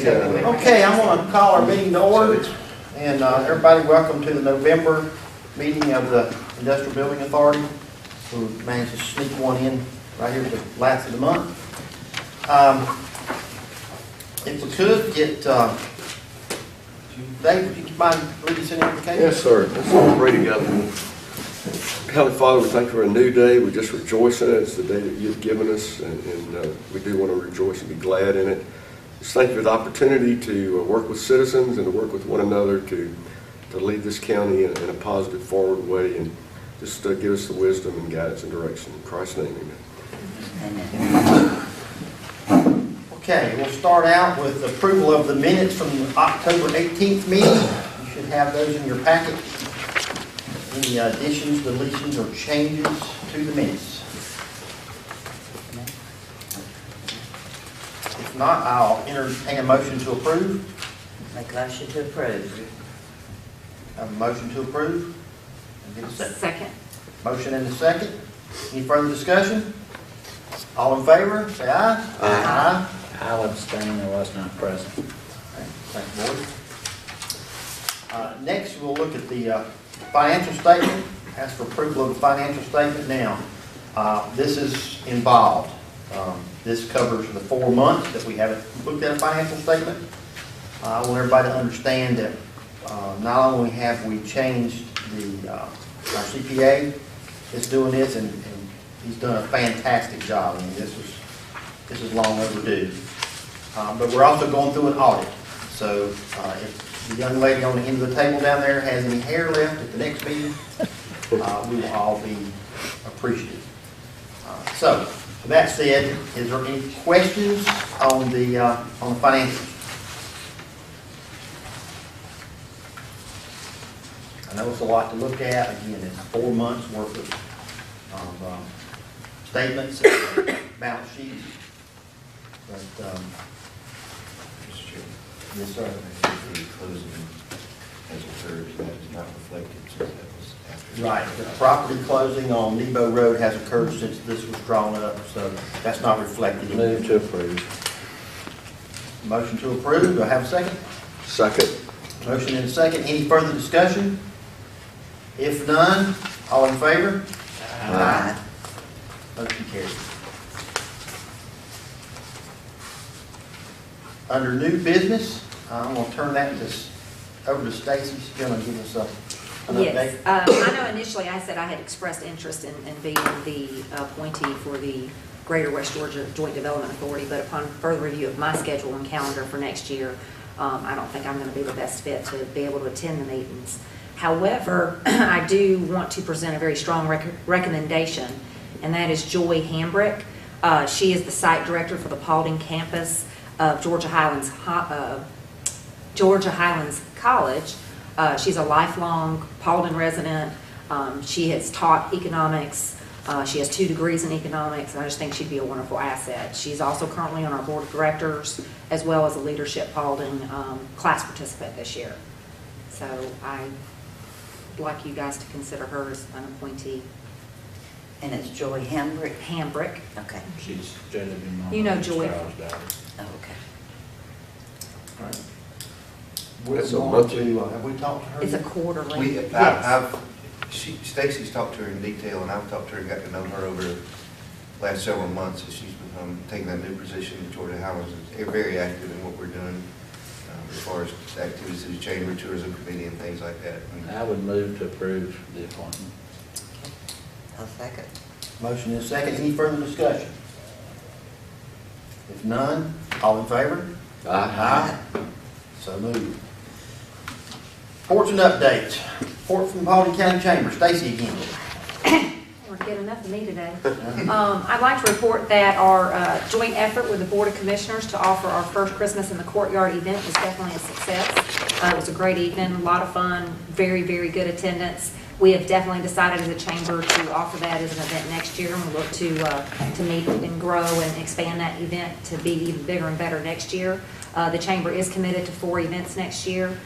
Okay, I'm going to call our meeting to order, and everybody welcome to the November meeting of the Industrial Building Authority. We managed to sneak one in right here at the last of the month. If we could get, Dave, would you mind reading us an invocation? Yes, sir. Let's all pray together. Heavenly Father, we thank you for a new day. We just rejoice in it. It's the day that you've given us, and we do want to rejoice and be glad in it. Just thank you for the opportunity to work with citizens and to work with one another to lead this county in a positive, forward way, and just give us the wisdom and guidance and direction. In Christ's name, amen. Okay, we'll start out with approval of the minutes from the October 18th meeting. You should have those in your packet. Any additions, deletions, or changes to the minutes? If not, I'll entertain a motion to approve. Make a motion to approve. Have a motion to approve. And get a second. Second. Motion and a second. Any further discussion? All in favor, say aye. Aye. I'll abstain, I was not present. Okay, thank you, Board. Next, we'll look at the financial statement. Ask for approval of the financial statement now. This is involved. This covers the 4 months that we haven't looked at a financial statement. I want everybody to understand that not only have we changed our CPA is doing this, and he's done a fantastic job. I mean, this is long overdue. But we're also going through an audit. So if the young lady on the end of the table down there has any hair left at the next meeting, we will all be appreciative. So, with that said, is there any questions on the financials? I know it's a lot to look at. Again, it's 4 months worth of statements and balance sheets. But, Mr. Chairman. yes, sir. The closing has occurred, that is not reflected since that was after. Right. The property closing on Nebo Road has occurred since this was drawn up, so that's not reflected in Move here. to approve. Motion to approve. Do I have a second? Second. Motion and a second. Any further discussion? If none, all in favor? Aye. Motion carries. Under new business, I'm going to turn that over to Stacy. She's going to give us an update. Yes, I know initially I said I had expressed interest in being the appointee for the Greater West Georgia Joint Development Authority, but upon further review of my schedule and calendar for next year, I don't think I'm going to be the best fit to be able to attend the meetings. However, I do want to present a very strong recommendation, and that is Joy Hambrick. She is the site director for the Paulding campus of Georgia Highlands College. She's a lifelong Paulding resident. She has taught economics. She has 2 degrees in economics, and I just think she'd be a wonderful asset. She's also currently on our board of directors, as well as a leadership Paulding class participant this year. So I'd like you guys to consider her as an appointee. And it's Joy Hambrick? Hambrick. Okay. She's judging on. You know Joy. Oh, okay. All right. That's a We're going monthly. to, have we talked to her? It's a quarterly. Yes. Stacy's talked to her in detail, and I've talked to her and got to know her over the last several months as she's become taking that new position in Georgia Highlands. Is very active in what we're doing as far as the activities of the Chamber, Tourism Committee, and things like that. I would move to approve the appointment. I'll second. Motion and a second. Any further discussion? If none, all in favor? Aye. So moved. Reports and updates. Report from Paulding County Chamber. Stacy again. We're getting enough of me today. I'd like to report that our joint effort with the Board of Commissioners to offer our first Christmas in the Courtyard event was definitely a success. It was a great evening, a lot of fun, very, very good attendance. We have definitely decided as a chamber to offer that as an event next year, and we'll look to meet and grow and expand that event to be even bigger and better next year. The chamber is committed to 4 events next year.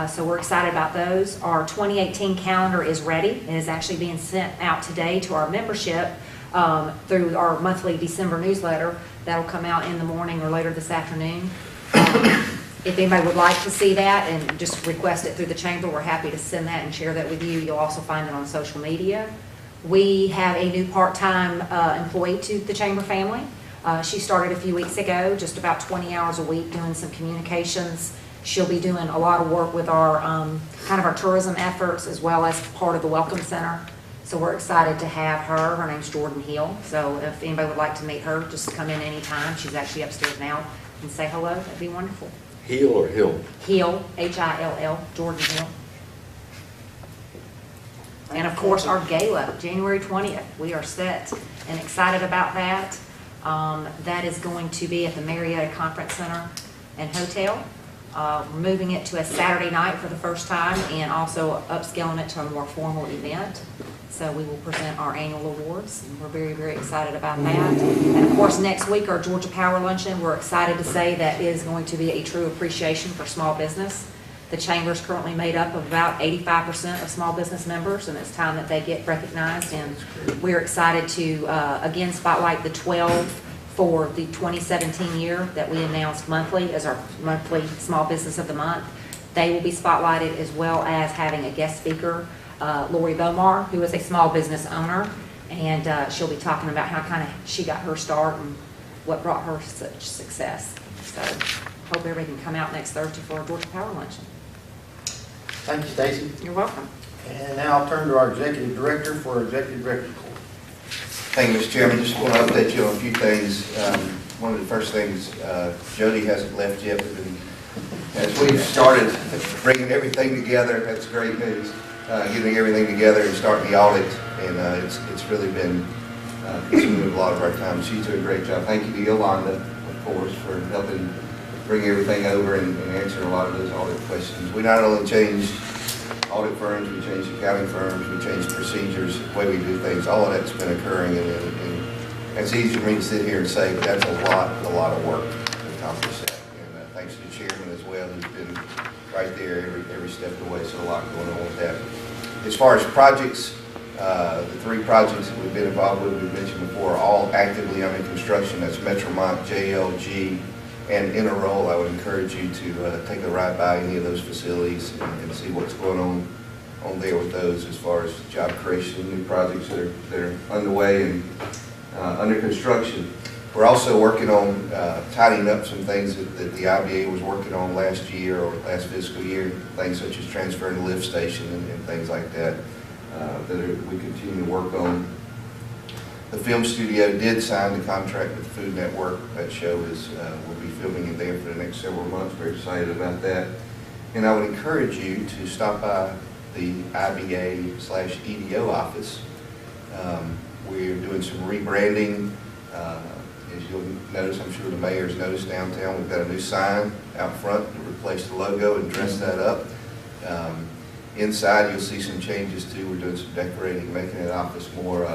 So we're excited about those. Our 2018 calendar is ready. It is actually being sent out today to our membership through our monthly December newsletter. That'll come out in the morning or later this afternoon. If anybody would like to see that and just request it through the chamber, we're happy to send that and share that with you. You'll also find it on social media. We have a new part-time employee to the chamber family. She started a few weeks ago, just about 20 hours a week doing some communications. She'll be doing a lot of work with our kind of our tourism efforts as well as part of the Welcome Center. So we're excited to have her. Her name's Jordan Hill. So if anybody would like to meet her, just come in anytime. She's actually upstairs now and say hello. That'd be wonderful. Heel or Hill? Hill, Hill, Jordan Hill. And of course, our gala, January 20th. We are set and excited about that. That is going to be at the Marietta Conference Center and Hotel. We're moving it to a Saturday night for the first time and also upscaling it to a more formal event. So we will present our annual awards, and we're very, very excited about that. And of course, next week, our Georgia Power Luncheon, we're excited to say that is going to be a true appreciation for small business. The chamber is currently made up of about 85% of small business members, and it's time that they get recognized. And we're excited to, again, spotlight the 12 for the 2017 year that we announced monthly as our monthly Small Business of the Month. They will be spotlighted, as well as having a guest speaker, Lori Bomar, who is a small business owner, and she'll be talking about how kind of she got her start and what brought her such success. So hope everybody can come out next Thursday for our Georgia Power Luncheon. Thank you, Stacy. You're welcome. And now I'll turn to our executive director for executive director report. Thank you, Mr. Chairman. Just want to update you on a few things. One of the first things, Jody hasn't left yet. As we've started bringing everything together, that's great news. Getting everything together and starting the audit, and it's really been consuming a lot of our time. She's doing a great job. Thank you to Yolanda, of course, for helping bring everything over and answer a lot of those audit questions. We not only changed audit firms, we changed accounting firms, we changed procedures, the way we do things. All of that's been occurring, and it's easy for me to sit here and say, but that's a lot of work to accomplish that. And thanks to the chairman as well, who's been right there every step of the way. So a lot going on with that. As far as projects, the 3 projects that we've been involved with, we've mentioned before, are all actively under construction. That's Metromont, JLG, and in a roll. I would encourage you to take a ride by any of those facilities and see what's going on there with those as far as job creation, new projects that are underway and under construction. We're also working on tidying up some things that the IBA was working on last year or last fiscal year, things such as transferring the lift station and things like that we continue to work on. The film studio did sign the contract with the Food Network. That show will be filming in there for the next several months. We're excited about that. And I would encourage you to stop by the IBA/EDO office. We're doing some rebranding. As you'll notice, I'm sure the mayor's noticed downtown, we've got a new sign out front to replace the logo and dress that up. Inside, you'll see some changes too. We're doing some decorating, making that office more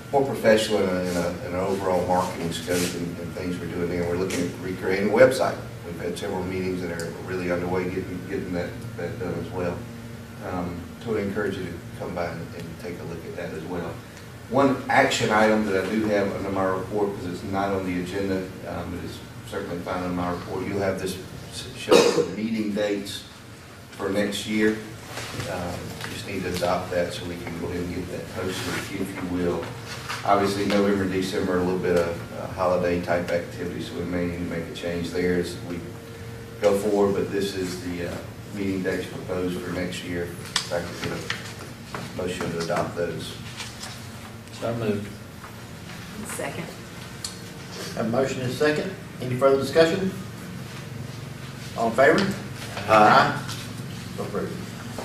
professional in an overall marketing scope and things we're doing there. We're looking at recreating a website. We've had several meetings that are really underway getting that done as well. So I encourage you to come by and take a look at that as well. One action item that I do have under my report, because it's not on the agenda, but it's certainly found in my report, you'll have this show the meeting dates for next year. You just need to adopt that so we can go ahead and get that posted, if you will. Obviously, November and December are a little bit of holiday type activity, so we may need to make a change there as we go forward, but this is the meeting dates proposed for next year. If I could get a motion to adopt those. So moved. Second. Have a motion and a second. Any further discussion? All in favor? Aye. So approved.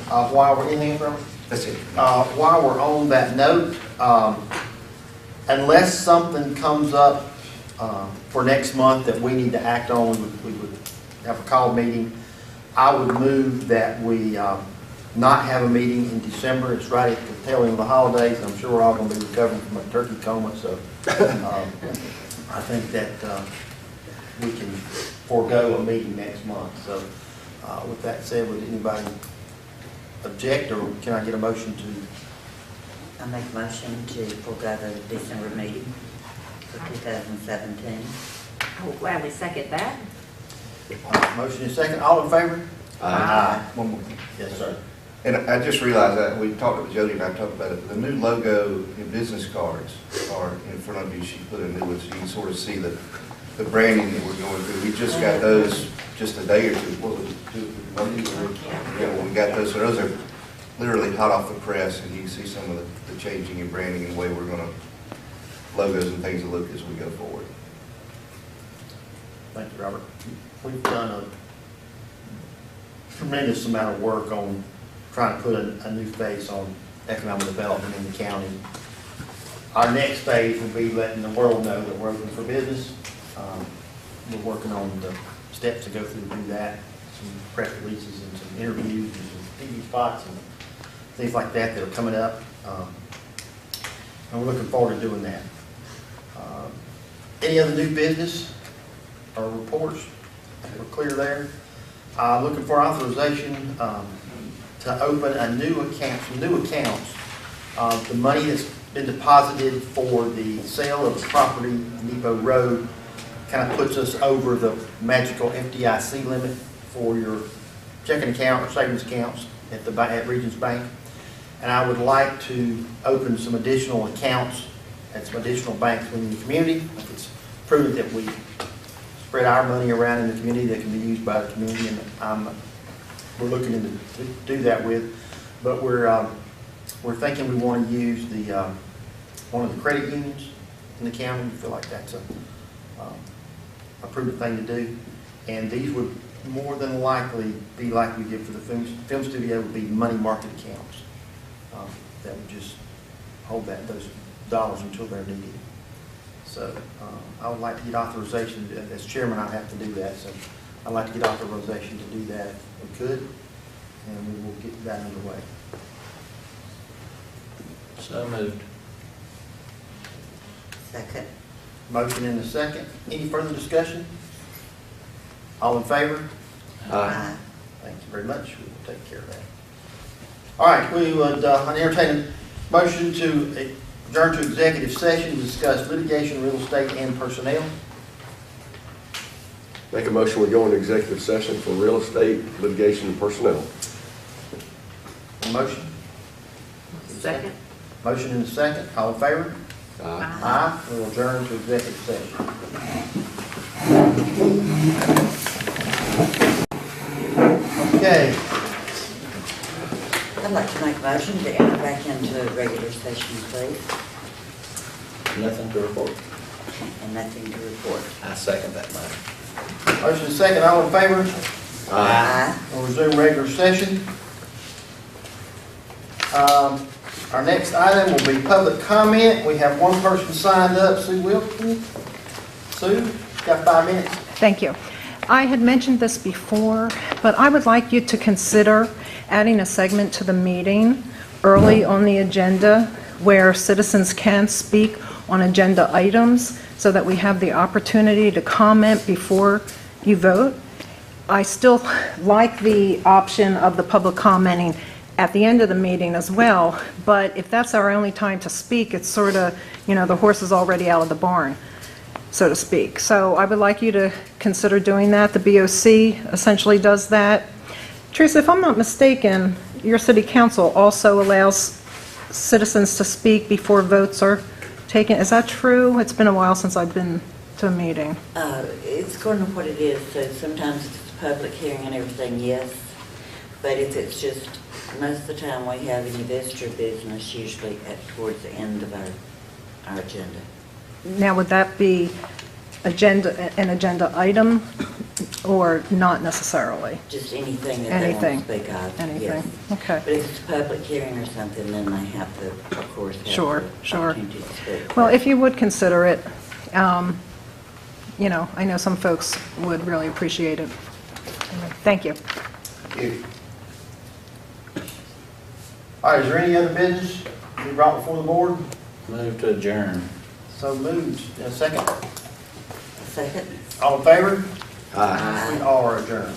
While we're anything from That's it. while we're on that note, unless something comes up for next month that we need to act on, we would have a call meeting. I would move that we not have a meeting in December. It's right at the tail end of the holidays. I'm sure we're all going to be recovering from a turkey coma, so I think that we can forego a meeting next month. So with that said, would anybody object, or can I get a motion to? I make a motion to forego the December meeting for 2017. I will gladly second that. Motion is second, all in favor? Aye. One more thing. Yes, sir. And I just realized that, we talked about, Jody and I talked about it, the new logo and business cards are in front of you. She put a new one, so you can sort of see the branding that we're going through. We just got those just a day or two, what was it, Monday? Yeah, well, we got those, so those are literally hot off the press, and you can see some of the changing in branding and the way we're gonna, logos and things to look as we go forward. Thank you, Robert. We've done a tremendous amount of work on trying to put a new face on economic development in the county. Our next phase will be letting the world know that we're open for business. We're working on the steps to go through to do that, some press releases and some interviews and some TV spots and things like that that are coming up. And we're looking forward to doing that. Any other new business or reports? We're clear there. Looking for authorization to open a new account, some new accounts. The money that's been deposited for the sale of the property on Depot Road kind of puts us over the magical FDIC limit for your checking account or savings accounts at Regions Bank. And I would like to open some additional accounts at some additional banks within the community. If it's proven that we spread our money around in the community that can be used by the community, and we're looking into to do that with. But we're thinking we want to use the one of the credit unions in the county. We feel like that's a prudent thing to do, and these would more than likely be like we did for the film studio, would be money market accounts that would just hold those dollars until they're needed. So I would like to get authorization. As chairman, I have to do that, so I'd like to get authorization to do that if we could, and we will get that underway. So moved. Second. Motion in a second. Any further discussion? All in favor? Aye. Thank you very much. We will take care of that. All right, we would entertain a motion to adjourn to executive session to discuss litigation, real estate, and personnel. Make a motion, we go into executive session for real estate, litigation, and personnel. A motion? Second. Motion in a second. All in favor? Aye. Aye. We will adjourn to executive session. Okay. I'd like to make a motion to enter back into regular session, please, Nothing to report. and nothing to report. I second that motion. Motion in a second. All in favor? Aye. We'll resume regular session. Our next item will be public comment. We have one person signed up, Sue Wilson. Sue, got 5 minutes. Thank you. I had mentioned this before, but I would like you to consider adding a segment to the meeting early on the agenda where citizens can speak on agenda items so that we have the opportunity to comment before you vote. I still like the option of the public commenting at the end of the meeting as well, but if that's our only time to speak, it's sort of, the horse is already out of the barn, so to speak. So I would like you to consider doing that. The BOC essentially does that. Teresa, if I'm not mistaken, your city council also allows citizens to speak before votes are taken. Is that true? It's been a while since I've been to a meeting. It's according to what it is, so sometimes if it's a public hearing and everything, yes. But if it's just, most of the time we have any visitor business usually towards the end of our agenda. Now, would that be an agenda item or not necessarily? Just anything that they want to speak of. Anything, yes. okay. But if it's a public hearing or something, then they have to, of course, have Sure, the sure. opportunity to speak. Well, if you would consider it, I know some folks would really appreciate it. Anyway, thank you. Thank you. All right, is there any other business to be brought before the board? Move to adjourn. So moved. Second. Second? All in favor? Aye. We are adjourned.